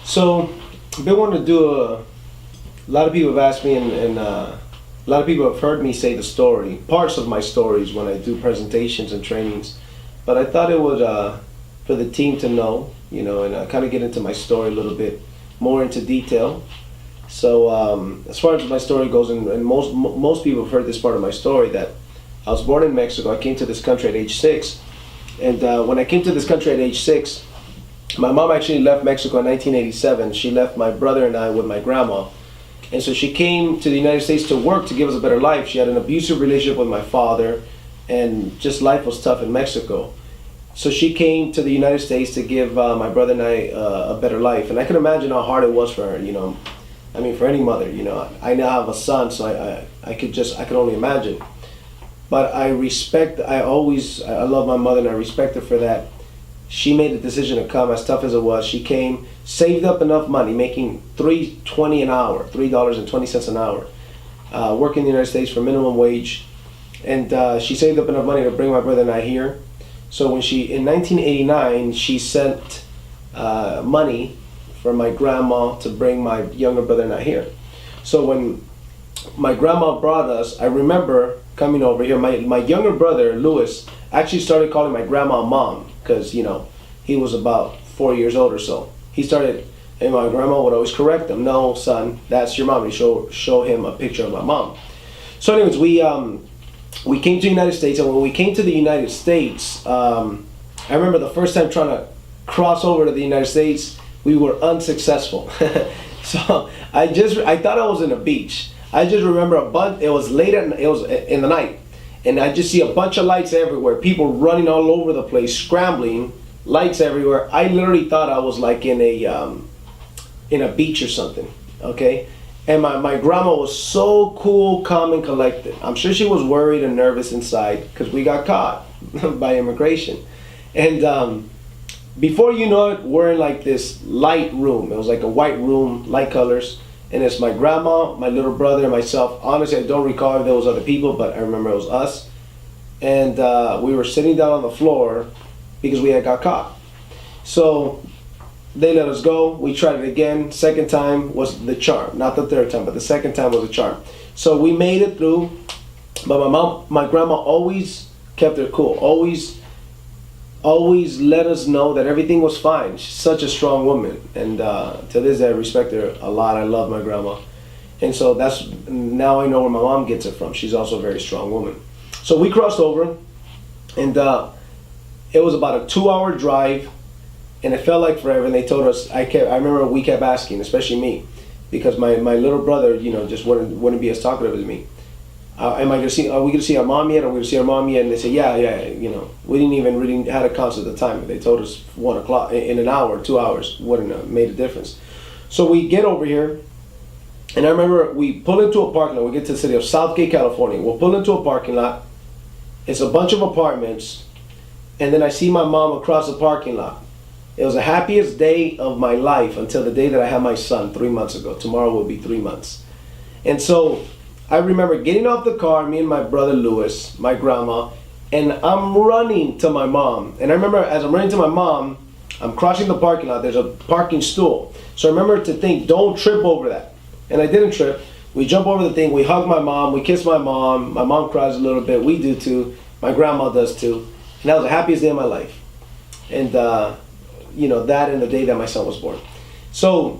So, I've been wanting to do a lot of people have asked me, and a lot of people have heard me say the story, parts of my stories when I do presentations and trainings. But I thought it would, for the team to know, and kind of get into my story a little bit more into detail. So, as far as my story goes, and most people have heard this part of my story, that I was born in Mexico. I came to this country at age 6, and when I came to this country at age 6, my mom actually left Mexico in 1987. She left my brother and I with my grandma. And so she came to the United States to work to give us a better life. She had an abusive relationship with my father, and just life was tough in Mexico. So she came to the United States to give my brother and I a better life. And I can imagine how hard it was for her, I mean, for any mother, I now have a son, so I could only imagine. But I love my mother, and I respect her for that. She made the decision to come, as tough as it was. She came, saved up enough money, making $3.20 an hour, $3.20 an hour, working in the United States for minimum wage. And she saved up enough money to bring my brother and I here. So in 1989, she sent money for my grandma to bring my younger brother and I here. So when my grandma brought us, I remember coming over here. My younger brother, Louis, actually started calling my grandma Mom, because he was about 4 years old or so. He started, and my grandma would always correct him. No, son, that's your mom. And show him a picture of my mom. So anyways, we came to the United States, and when we came to the United States, I remember the first time trying to cross over to the United States, we were unsuccessful. So I thought I was in a beach. I just remember it was in the night, and I just see a bunch of lights everywhere, people running all over the place, scrambling, lights everywhere. I literally thought I was like in a beach or something, okay? And my grandma was so cool, calm, and collected. I'm sure she was worried and nervous inside because we got caught by immigration. And before you know it, we're in like this light room. It was like a white room, light colors. And it's my grandma, my little brother, and myself. Honestly, I don't recall if there was other people, but I remember it was us. And we were sitting down on the floor because we had got caught. So they let us go. We tried it again. Second time was the charm. Not the third time, but the second time was the charm. So we made it through. But my grandma always kept her cool. Always let us know that everything was fine. She's such a strong woman, and to this day I respect her a lot. I love my grandma, and so now I know where my mom gets it from. She's also a very strong woman. So we crossed over, and it was about a 2-hour drive, and it felt like forever. And they told us, I remember we kept asking, especially me, because my little brother, just wouldn't be as talkative as me. Are we going to see our mom yet? Are we going to see our mom yet? And they said, yeah, we didn't even really had a concert at the time. They told us 1 o'clock, in an hour, 2 hours, wouldn't have made a difference. So we get over here, and I remember we pull into a parking lot. We get to the city of Southgate, California. We'll pull into a parking lot. It's a bunch of apartments, and then I see my mom across the parking lot. It was the happiest day of my life until the day that I had my son 3 months ago. Tomorrow will be 3 months. And so I remember getting off the car, me and my brother Louis, my grandma, and I'm running to my mom. And I remember as I'm running to my mom, I'm crossing the parking lot. There's a parking stool. So I remember to think, don't trip over that. And I didn't trip. We jump over the thing. We hug my mom. We kiss my mom. My mom cries a little bit. We do too. My grandma does too. And that was the happiest day of my life. And that and the day that my son was born. So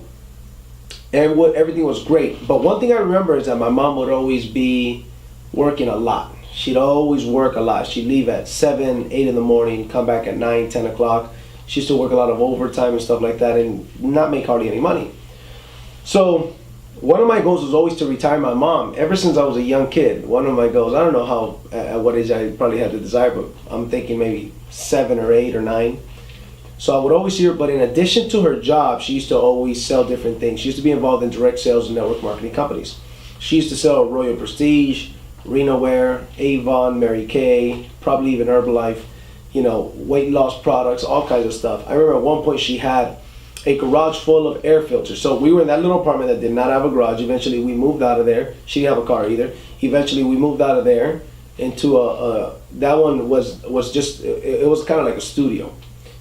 everything was great. But one thing I remember is that my mom would always be working a lot. She'd always work a lot. She'd leave at 7, 8 in the morning, come back at 9, 10 o'clock. She used to work a lot of overtime and stuff like that and not make hardly any money. So one of my goals was always to retire my mom. Ever since I was a young kid, one of my goals, I don't know how, at what age I probably had the desire, but I'm thinking maybe 7 or 8 or 9. So I would always see her, but in addition to her job, she used to always sell different things. She used to be involved in direct sales and network marketing companies. She used to sell Royal Prestige, Renaware, Avon, Mary Kay, probably even Herbalife, weight loss products, all kinds of stuff. I remember at one point she had a garage full of air filters. So we were in that little apartment that did not have a garage. Eventually we moved out of there. She didn't have a car either. Eventually we moved out of there into that one was just, it was kind of like a studio.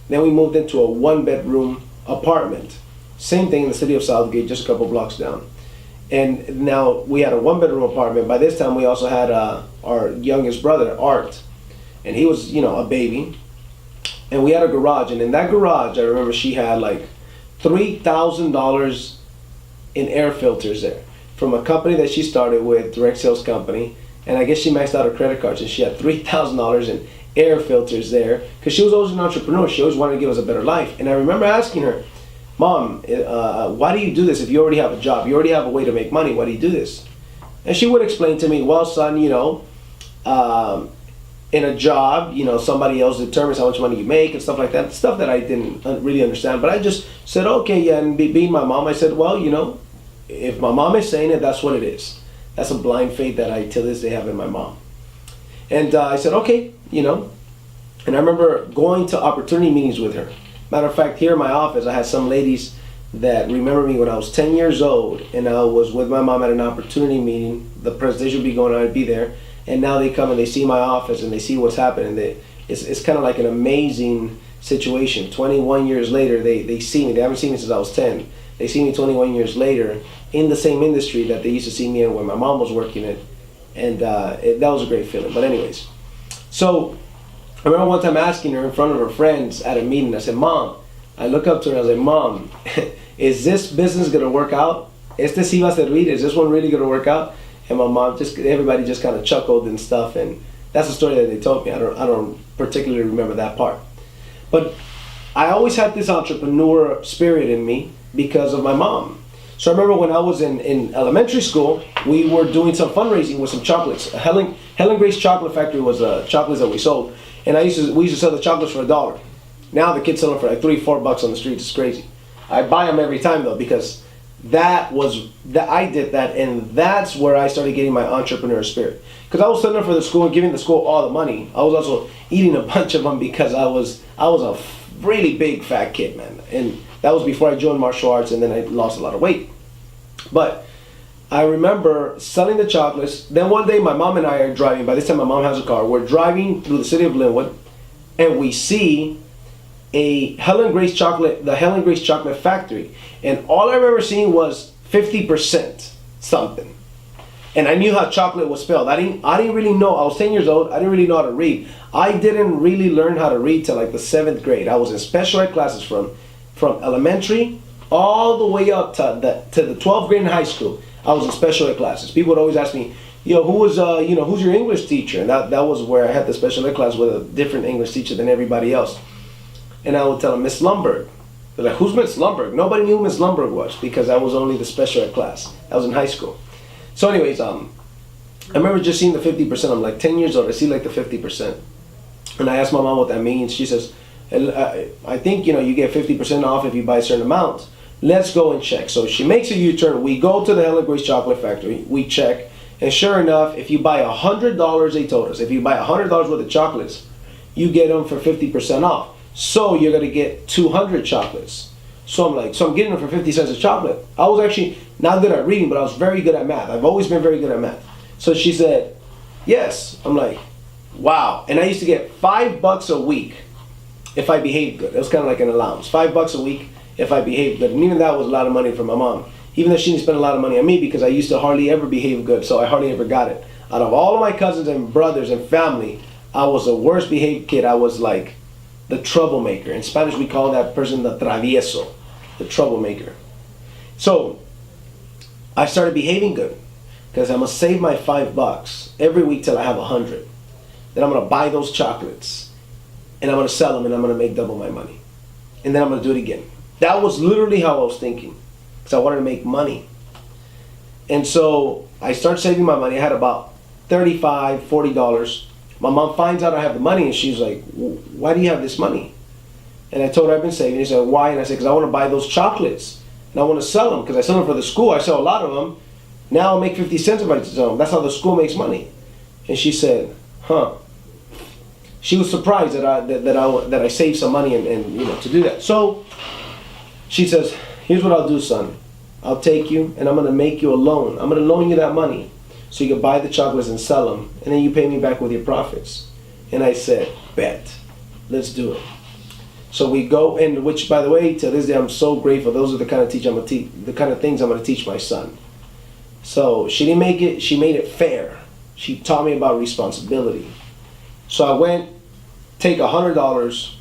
Then we moved into a 1-bedroom apartment. Same thing in the city of Southgate, just a couple blocks down. And now we had a 1-bedroom apartment. By this time, we also had our youngest brother, Art, and he was, a baby. And we had a garage, and in that garage, I remember she had like $3,000 in air filters there from a company that she started with, direct sales company. And I guess she maxed out her credit cards, and she had $3,000 in air filters there because she was always an entrepreneur. She always wanted to give us a better life. And I remember asking her, Mom, why do you do this if you already have a job? You already have a way to make money. Why do you do this? And she would explain to me, well, son, in a job, somebody else determines how much money you make and stuff like that. Stuff that I didn't really understand. But I just said, okay, yeah. And being my mom, I said, well, if my mom is saying it, that's what it is. That's a blind faith that I, till this day, have in my mom. And I said, okay, And I remember going to opportunity meetings with her. Matter of fact, here in my office, I had some ladies that remember me when I was 10 years old, and I was with my mom at an opportunity meeting. The presentation would be going on, I'd be there. And now they come and they see my office and they see what's happening. It's kind of like an amazing situation. 21 years later, they see me. They haven't seen me since I was 10. They see me 21 years later in the same industry that they used to see me in when my mom was working in. And that was a great feeling. But anyways, so I remember one time asking her in front of her friends at a meeting. I said, Mom, I look up to her and I was like, Mom, is this business going to work out? ¿Este sí va a servir? Is this one really going to work out? And my mom, everybody just kind of chuckled and stuff. And that's the story that they told me. I don't particularly remember that part. But I always had this entrepreneur spirit in me because of my mom. So I remember when I was in elementary school, we were doing some fundraising with some chocolates. Helen Grace Chocolate Factory was chocolates that we sold. And we used to sell the chocolates for $1. Now the kids sell them for like $3-4 on the streets. It's crazy. I buy them every time though, because I did that, and that's where I started getting my entrepreneur spirit. Because I was selling them for the school and giving the school all the money. I was also eating a bunch of them because I was a really big fat kid, man. And that was before I joined martial arts, and then I lost a lot of weight. But I remember selling the chocolates. Then one day my mom and I are driving. By this time my mom has a car. We're driving through the city of Linwood, and we see the Helen Grace Chocolate Factory. And all I remember seeing was 50% something. And I knew how chocolate was spelled. I didn't really know. I was 10 years old. I didn't really know how to read. I didn't really learn how to read till like the 7th grade. I was in special ed classes from elementary all the way up to the 12th grade in high school. I was in special ed classes. People would always ask me, who's your English teacher? And that was where I had the special ed class with a different English teacher than everybody else. And I would tell them, Miss Lumberg. They're like, who's Miss Lumberg? Nobody knew who Miss Lumberg was because I was only the special ed class. I was in high school. So anyways, I remember just seeing the 50%. I'm like 10 years old. I see like the 50%. And I asked my mom what that means. She says, I think, you get 50% off if you buy a certain amount. Let's go and check. So she makes a U-turn. We go to the Helen Grace Chocolate Factory. We check. And sure enough, if you buy $100, they told us, if you buy $100 worth of chocolates, you get them for 50% off. So you're going to get 200 chocolates. So I'm getting them for 50 cents a chocolate. I was actually not good at reading, but I was very good at math. I've always been very good at math. So she said, yes. I'm like, wow. And I used to get $5 a week if I behaved good. It was kind of like an allowance. $5 a week if I behaved good. And even that was a lot of money for my mom. Even though she didn't spend a lot of money on me because I used to hardly ever behave good. So I hardly ever got it. Out of all of my cousins and brothers and family, I was the worst behaved kid. I was like the troublemaker. In Spanish, we call that person the travieso, the troublemaker. So I started behaving good because I'm going to save my $5 every week till I have 100. Then I'm going to buy those chocolates and I'm going to sell them and I'm going to make double my money. And then I'm going to do it again. That was literally how I was thinking because I wanted to make money. And so I started saving my money. I had about $35, $40. My mom finds out I have the money and she's like, why do you have this money? And I told her I've been saving. She said, why? And I said, because I want to buy those chocolates and I want to sell them because I sell them for the school. I sell a lot of them. Now I'll make 50 cents if I sell them. That's how the school makes money. And she said, huh. She was surprised that I saved some money and to do that. So she says, here's what I'll do, son. I'll take you and I'm going to make you a loan. I'm going to loan you that money so you can buy the chocolates and sell them, and then you pay me back with your profits. And I said, bet. Let's do it. So we go, and which, by the way, to this day, I'm so grateful. Those are the kind of the kind of things I'm going to teach my son. So she didn't make it. She made it fair. She taught me about responsibility. So I went, take $100.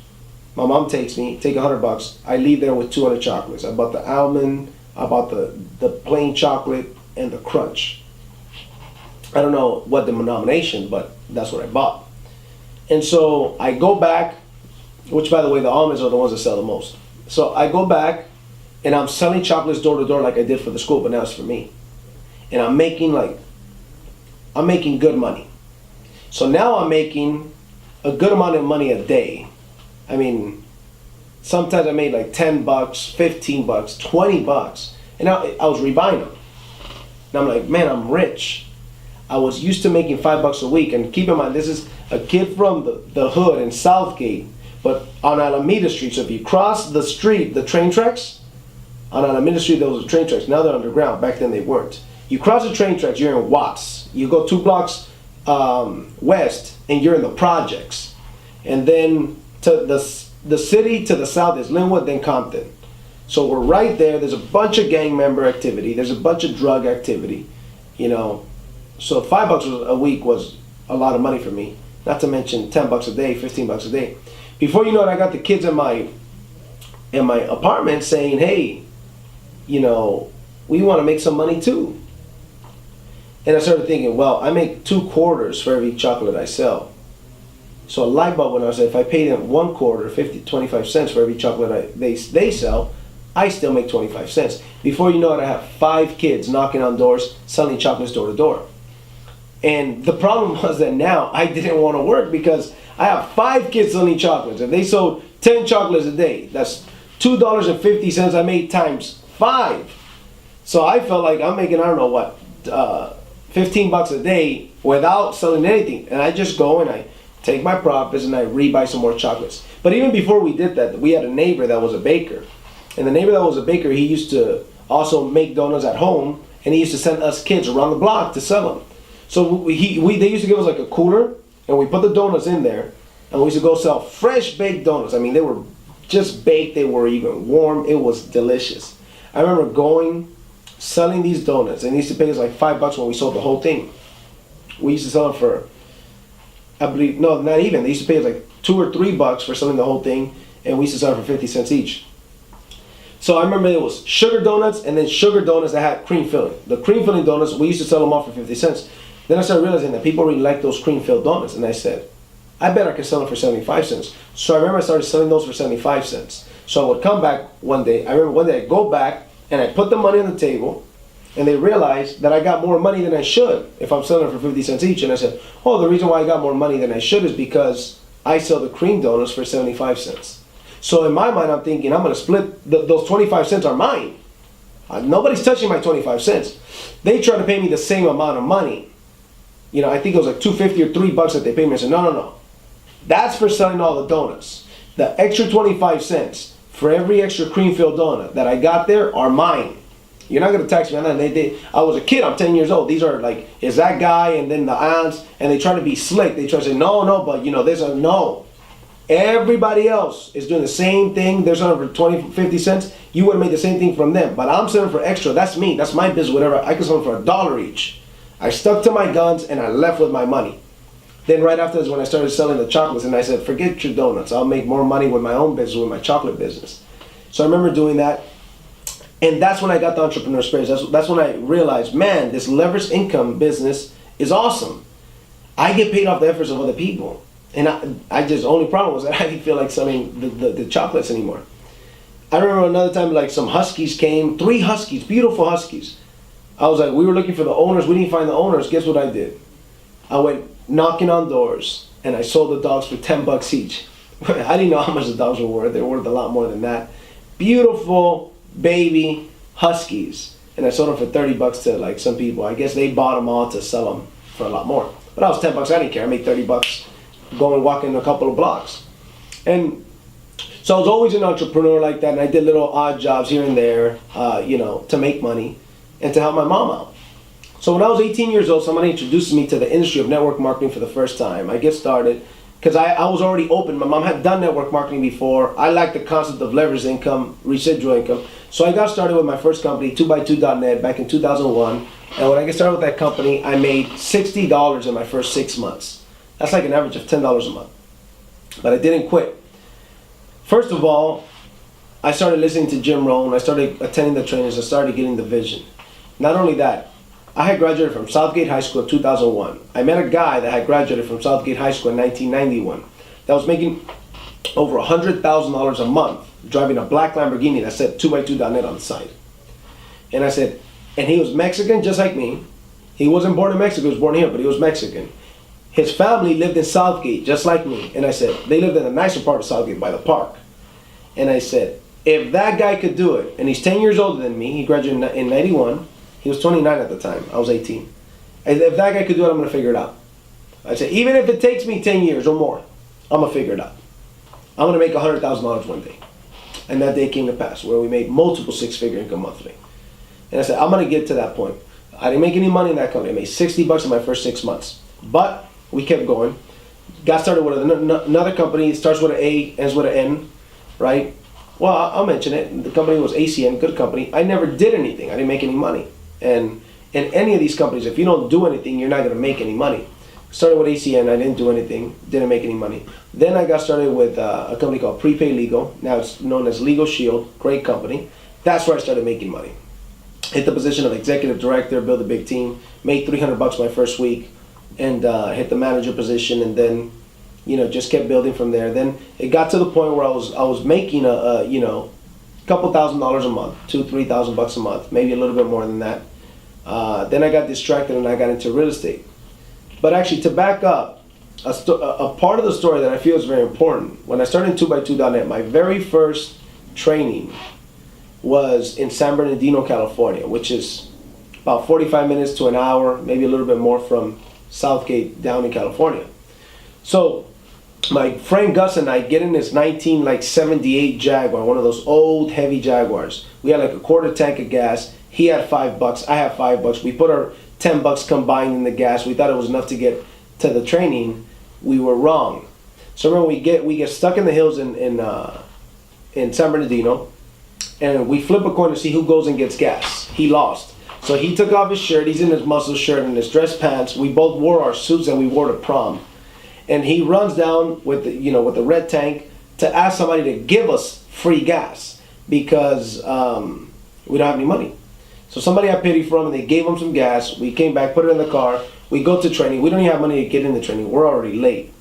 My mom takes me, take $100. I leave there with 200 chocolates. I bought the almond, I bought the plain chocolate, and the crunch. I don't know what the denomination, but that's what I bought. And so I go back, which, by the way, the almonds are the ones that sell the most. So I go back, and I'm selling chocolates door to door like I did for the school, but now it's for me. And I'm making good money. So now I'm making a good amount of money a day. I mean, sometimes I made like $10, $15, $20, and I was rebuying them. And I'm like, man, I'm rich. I was used to making $5 a week, and keep in mind, this is a kid from the hood in Southgate, but on Alameda Street. So if you cross the street, the train tracks, on Alameda Street there was train tracks. Now they're underground. Back then they weren't. You cross the train tracks, you're in Watts. You go 2 blocks west, and you're in the projects. And then to the city to the south is Linwood, then Compton. So we're right there. There's a bunch of gang member activity. There's a bunch of drug activity, you know. So $5 a week was a lot of money for me. Not to mention $10 a day, $15 a day. Before you know it, I got the kids in my apartment saying, "Hey, you know, we want to make some money too." And I started thinking, well, I make 2 quarters for every chocolate I sell. So a light bulb went on. I said, if I pay them 1 quarter, 25 cents for every chocolate they sell, I still make 25 cents. Before you know it, I have 5 kids knocking on doors, selling chocolates door to door. And the problem was that now I didn't want to work because I have 5 kids selling chocolates. If they sold 10 chocolates a day, that's $2.50 I made times 5. So I felt like I'm making, I don't know what, $15 a day without selling anything. And I just go and I take my profits and I rebuy some more chocolates. But even before we did that, we had a neighbor that was a baker. And the neighbor that was a baker, he used to also make donuts at home, and he used to send us kids around the block to sell them. So they used to give us like a cooler, and we put the donuts in there, and we used to go sell fresh baked donuts. I mean, they were just baked, they were even warm. It was delicious. I remember selling these donuts, and they used to pay us like $5 when we sold the whole thing. We used to sell them for, I believe, no, not even. They used to pay us like $2 or $3 for selling the whole thing, and we used to sell it for 50 cents each. So I remember it was sugar donuts, and then sugar donuts that had cream filling. The cream filling donuts, we used to sell them off for 50 cents. Then I started realizing that people really like those cream filled donuts, and I said, I bet I could sell them for 75 cents. So I remember I started selling those for 75 cents. So I would come back one day. I remember one day I'd go back, and I put the money on the table, and they realized that I got more money than I should if I'm selling them for 50 cents each. And I said, oh, the reason why I got more money than I should is because I sell the cream donuts for 75 cents. So in my mind, I'm thinking, I'm going to split, those 25 cents are mine. Nobody's touching my 25 cents. They try to pay me the same amount of money. You know, I think it was like $2.50 or $3 that they paid me. I said, no. That's for selling all the donuts. The extra 25 cents for every extra cream-filled donut that I got there are mine. You're not going to tax me on that. I was a kid, I'm 10 years old. These are like, is that guy, and then the aunts, and they try to be slick. They try to say, no, but you know, there's a no. Everybody else is doing the same thing. They're selling for 20, 50 cents. You would have made the same thing from them. But I'm selling for extra. That's me. That's my business, whatever. I can sell them for $1 each. I stuck to my guns, and I left with my money. Then right after is when I started selling the chocolates, and I said, forget your donuts. I'll make more money with my own business, with my chocolate business. So I remember doing that. And that's when I got the entrepreneur experience. That's when I realized, man, this leveraged income business is awesome. I get paid off the efforts of other people. And I just, only problem was that I didn't feel like selling the chocolates anymore. I remember another time, like some huskies came, 3 huskies, beautiful huskies. I was like, we were looking for the owners, we didn't find the owners. Guess what I did? I went knocking on doors, and I sold the dogs for $10 each. I didn't know how much the dogs were worth. They were worth a lot more than that. Beautiful baby huskies, and I sold them for $30 to like some people. I guess they bought them all to sell them for a lot more. But I was $10. I didn't care. I made $30 going walking a couple of blocks. And so I was always an entrepreneur like that, and I did little odd jobs here and there, you know, to make money and to help my mom out. So when I was 18 years old, somebody introduced me to the industry of network marketing for the first time. I get started, because I was already open. My mom had done network marketing before. I liked the concept of leveraged income, residual income. So I got started with my first company, 2x2.net, back in 2001. And when I got started with that company, I made $60 in my first 6 months. That's like an average of $10 a month. But I didn't quit. First of all, I started listening to Jim Rohn. I started attending the trainings. I started getting the vision. Not only that, I had graduated from Southgate High School in 2001. I met a guy that had graduated from Southgate High School in 1991 that was making over $100,000 a month driving a black Lamborghini that said 2x2.net on the side. And I said, and he was Mexican just like me. He wasn't born in Mexico, he was born here, but he was Mexican. His family lived in Southgate just like me. And I said, they lived in a nicer part of Southgate by the park. And I said, if that guy could do it, and he's 10 years older than me, he graduated in 91, he was 29 at the time, I was 18. I said, if that guy could do it, I'm gonna figure it out. I said, even if it takes me 10 years or more, I'm gonna figure it out. I'm gonna make $100,000 one day. And that day came to pass, where we made multiple six-figure income monthly. And I said, I'm gonna get to that point. I didn't make any money in that company. I made $60 in my first 6 months. But we kept going. Got started with another company. It starts with an A, ends with an N, right? Well, I'll mention it. The company was ACN, good company. I never did anything. I didn't make any money. And in any of these companies, if you don't do anything, you're not gonna make any money. Started with ACN, I didn't do anything, didn't make any money. Then I got started with a company called Prepaid Legal. Now it's known as Legal Shield, great company. That's where I started making money. Hit the position of executive director, built a big team, made $300 my first week, and hit the manager position, and then, you know, just kept building from there. Then it got to the point where I was making a couple $1,000s a month, $2,000-3,000 a month, maybe a little bit more than that. Then I got distracted and I got into real estate. But actually, to back up, a part of the story that I feel is very important. When I started in 2x2.net, my very first training was in San Bernardino, California, which is about 45 minutes to an hour, maybe a little bit more from Southgate down in California. So my friend Gus and I get in this 1978 Jaguar, one of those old heavy Jaguars. We had like a quarter tank of gas. He had $5, I had $5. We put our $10 combined in the gas. We thought it was enough to get to the training. We were wrong. So when we get stuck in the hills in San Bernardino, and we flip a coin to see who goes and gets gas. He lost. So he took off his shirt. He's in his muscle shirt and his dress pants. We both wore our suits and we wore to prom. And he runs down with the red tank to ask somebody to give us free gas because we don't have any money. So somebody had pity for him and they gave him some gas. We came back, put it in the car. We go to training. We don't even have money to get in the training. We're already late.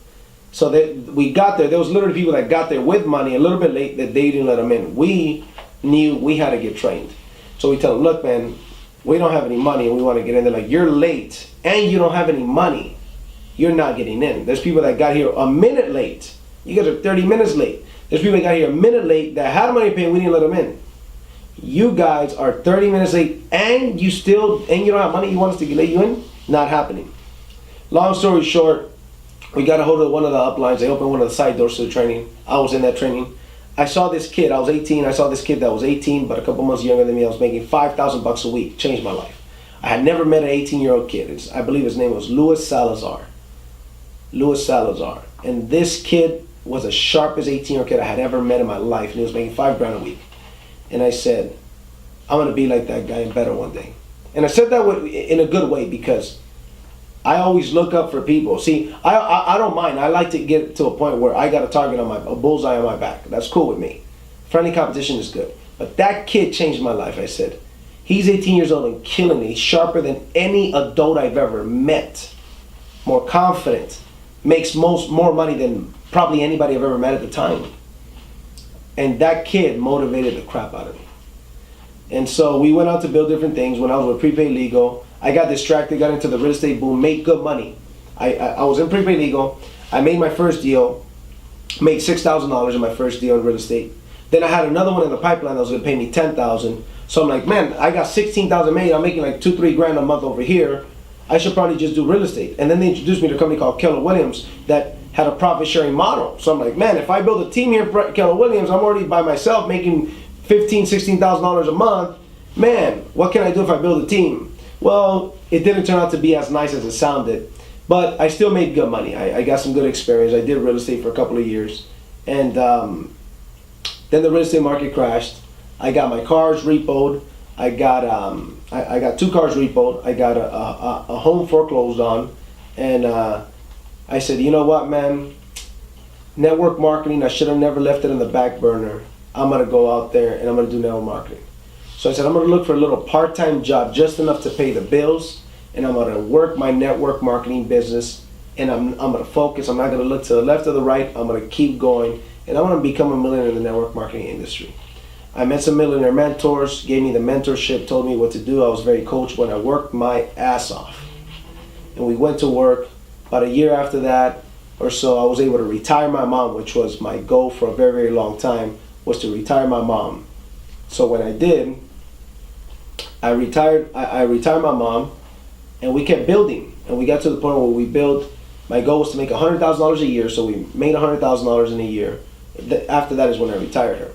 So we got there. There was literally people that got there with money a little bit late that they didn't let them in. We knew we had to get trained. So we tell them, look, man, we don't have any money and we want to get in. They're like, you're late and you don't have any money. You're not getting in. There's people that got here a minute late. You guys are 30 minutes late. There's people that got here a minute late that had money to pay and we didn't let them in. You guys are 30 minutes late and you don't have money. You want us to let you in? Not happening. Long story short, we got a hold of one of the uplines. They opened one of the side doors to the training. I was in that training. I saw this kid. I was 18. I saw this kid that was 18, but a couple months younger than me. I was making $5,000 a week. Changed my life. I had never met an 18-year-old kid. I believe his name was Luis Salazar. Luis Salazar. And this kid was the sharpest 18-year-old kid I had ever met in my life. And he was making $5,000 a week. And I said, I'm going to be like that guy and better one day. And I said that in a good way because I always look up for people. See, I don't mind. I like to get to a point where I got a target a bullseye on my back. That's cool with me. Friendly competition is good. But that kid changed my life. I said, he's 18 years old and killing it. He's sharper than any adult I've ever met. More confident. Makes more money than probably anybody I've ever met at the time. And that kid motivated the crap out of me. And so we went out to build different things. When I was with Prepaid Legal, I got distracted, got into the real estate boom, made good money. I was in Prepaid Legal. I made my first deal, made $6,000 in my first deal in real estate. Then I had another one in the pipeline that was going to pay me $10,000. So I'm like, man, I got $16,000 made. I'm making like $2-3 grand a month over here. I should probably just do real estate. And then they introduced me to a company called Keller Williams that had a profit sharing model. So I'm like, man, if I build a team here at Keller Williams, I'm already by myself making $15,000-$16,000 a month. Man, what can I do if I build a team? Well, it didn't turn out to be as nice as it sounded But I still made good money. I got some good experience. I did real estate for a couple of years. And then the real estate market crashed. I got my cars repoed. I got 2 cars repoed. I got a home foreclosed on. And I said, you know what, man? Network marketing, I should have never left it in the back burner. I'm going to go out there and I'm going to do network marketing. So I said, I'm going to look for a little part-time job, just enough to pay the bills. And I'm going to work my network marketing business, and I'm going to focus. I'm not going to look to the left or the right. I'm going to keep going, and I'm going to become a millionaire in the network marketing industry. I met some millionaire mentors, gave me the mentorship, told me what to do. I was very coachable, and I worked my ass off. And we went to work. About a year after that or so, I was able to retire my mom, which was my goal for a very, very long time, was to retire my mom. So when I did, I retired my mom. And we kept building, and we got to the point where we built. My goal was to make $100,000 a year, so we made $100,000 in a year. After that is when I retired her.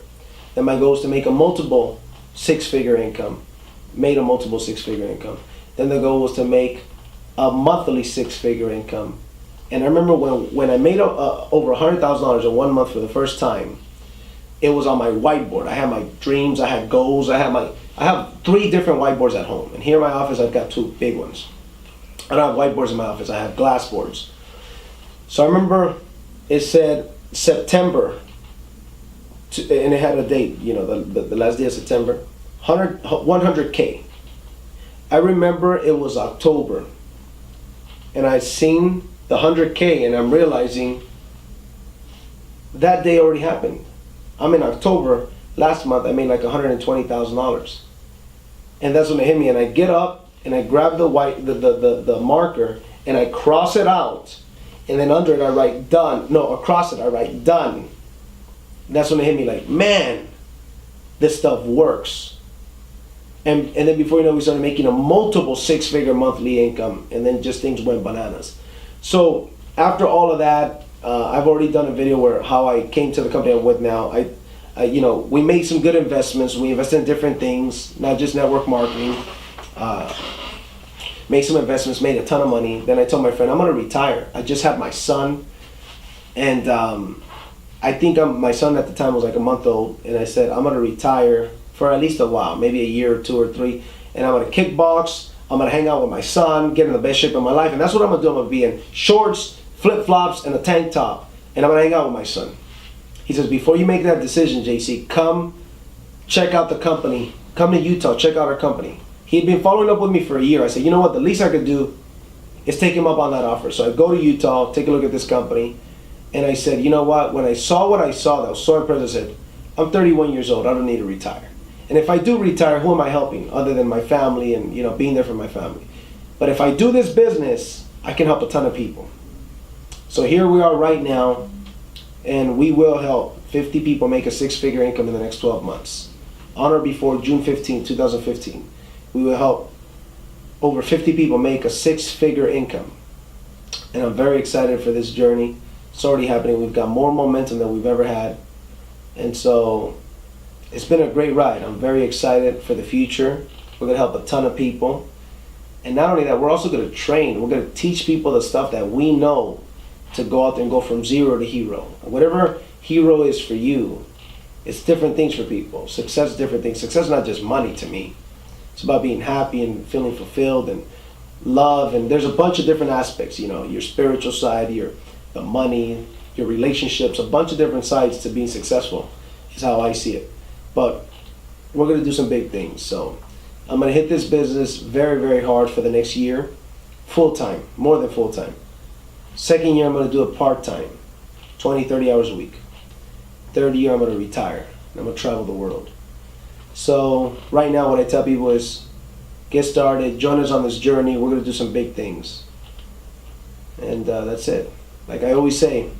Then my goal was to make a multiple 6-figure income. Made a multiple 6-figure income. Then the goal was to make a monthly 6-figure income. And I remember when I made over $100,000 in 1 month for the first time, it was on my whiteboard. I had my dreams, I had goals, I have 3 different whiteboards at home. And here in my office, I've got 2 big ones. I don't have whiteboards in my office, I have glass boards. So I remember it said September, and it had a date, the last day of September, 100K. I remember it was October, and I seen the 100K, and I'm realizing that day already happened. I'm in October, last month I made like $120,000. And that's when it hit me, and I get up, and I grab the marker, and I cross it out, and then under it I write done. No, across it I write done. And that's when it hit me, like, man, this stuff works. And then before you know, we started making a multiple 6-figure monthly income, and then just things went bananas. So after all of that, I've already done a video where how I came to the company I'm with now. We made some good investments. We invested in different things, not just network marketing. Made some investments, made a ton of money. Then I told my friend, I'm going to retire. I just had my son, and I think my son at the time was like a month old, and I said, I'm going to retire for at least a while, maybe a year or 2 or 3, and I'm going to kickbox. I'm going to hang out with my son, get in the best shape of my life, and that's what I'm going to do. I'm going to be in shorts, flip-flops, and a tank top, and I'm going to hang out with my son. He says, before you make that decision, JC, come check out the company. Come to Utah, check out our company. He'd been following up with me for a year. I said, you know what, the least I could do is take him up on that offer. So I go to Utah, take a look at this company, and I said, you know what I saw, that was so impressed. I said, I'm 31 years old, I don't need to retire. And if I do retire, who am I helping other than my family and being there for my family? But if I do this business, I can help a ton of people. So here we are right now, and we will help 50 people make a 6-figure income in the next 12 months. On or before June 15, 2015. We will help over 50 people make a 6-figure income. And I'm very excited for this journey. It's already happening. We've got more momentum than we've ever had. And so it's been a great ride. I'm very excited for the future. We're going to help a ton of people. And not only that, we're also going to train. We're going to teach people the stuff that we know to go out there and go from 0 to hero. Whatever hero is for you, it's different things for people. Success is different things. Success is not just money to me. It's about being happy and feeling fulfilled and love. And there's a bunch of different aspects, your spiritual side, the money, your relationships, a bunch of different sides to being successful is how I see it. But we're going to do some big things. So I'm going to hit this business very, very hard for the next year, full-time, more than full-time. Second year, I'm going to do it part-time, 20, 30 hours a week. Third year, I'm going to retire. I'm going to travel the world. So right now, what I tell people is, get started, join us on this journey. We're going to do some big things. And that's it. Like I always say,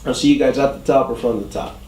I'll see you guys at the top or from the top.